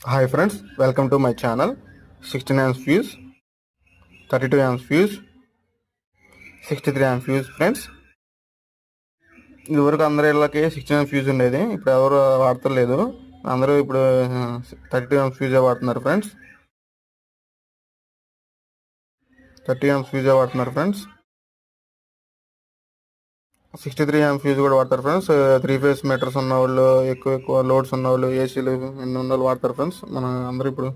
Hi friends, welcome to my channel. 16 amps fuse, 32 amps fuse, 63 amps fuse friends. ఇదివరకు అందరి ఇళ్ళకి 16 amps fuse ఉండేది. ఇప్పుడు ఎవరు వాడతలేదు. అందరూ ఇప్పుడు 32 amps ఫ్యూజే వాడుతున్నారు ఫ్రెండ్స్. 30 amps ఫ్యూజే వాడుతున్నారు ఫ్రెండ్స్. 63 amps ఫ్యూజ్ కూడా వాడతారు ఫ్రెండ్స్. 3 ఫేస్ మీటర్స్ ఉన్న వాళ్ళు, ఎక్కువ లోడ్స్ ఉన్న వాళ్ళు, ఏసీలు ఉన్న వాళ్ళు వాడతారు ఫ్రెండ్స్. మన అందరూ ఇప్పుడు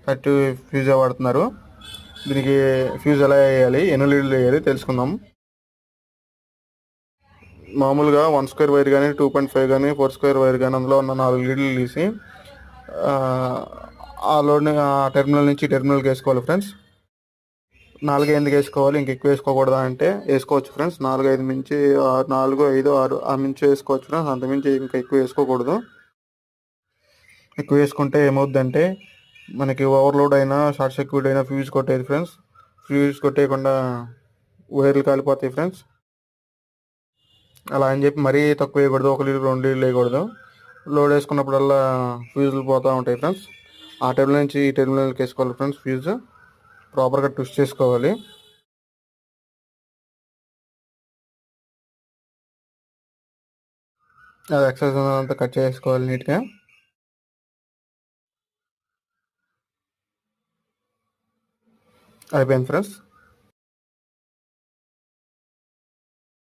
30 ఫ్యూజే వాడుతున్నారు. దీనికి ఫ్యూజ్ ఎలా వేయాలి, ఎన్ని లీడ్లు వేయాలి తెలుసుకుందాం. మామూలుగా 1 స్క్వేర్ వైర్ కానీ, 2.5 కానీ, 4 స్క్వేర్ వైర్ కానీ, అందులో ఉన్న 4 లీడ్లు తీసి ఆ లోడ్ని ఆ టెర్మినల్ నుంచి టెర్మినల్కి వేసుకోవాలి ఫ్రెండ్స్. 4 ఎందుకు వేసుకోవాలి, ఇంకెక్కువ వేసుకోకూడదా అంటే వేసుకోవచ్చు ఫ్రెండ్స్. 4, 5 మించి 4, 5, 6 ఆ మించి వేసుకోవచ్చు ఫ్రెండ్స్. అంతమించి ఇంకా ఎక్కువ వేసుకోకూడదు. ఎక్కువ వేసుకుంటే ఏమవుద్దంటే మనకి ఓవర్లోడ్ అయినా, షార్ట్ సర్క్యూట్ అయినా ఫ్యూజ్ కొట్టేది ఫ్రెండ్స్. ఫ్యూజ్ కొట్టేయకుండా వైర్లు కాలిపోతాయి ఫ్రెండ్స్. అలా అని చెప్పి మరీ తక్కువ వేయకూడదు, 1 లీటర్ 2 లీటర్లు వేయకూడదు. లోడ్ వేసుకున్నప్పుడల్లా ఫ్యూజులు పోతూ ఉంటాయి ఫ్రెండ్స్. ఆ టెర్మినల్ నుంచి ఈ టెర్మినల్కి వేసుకోవాలి ఫ్రెండ్స్. ఫ్యూజ్ ప్రాపర్గా ట్విస్ట్ చేసుకోవాలి. అది ఎక్సెస్ అంతా కట్ చేసుకోవాలి నీట్గా. అయిపోయింది ఫ్రెండ్స్.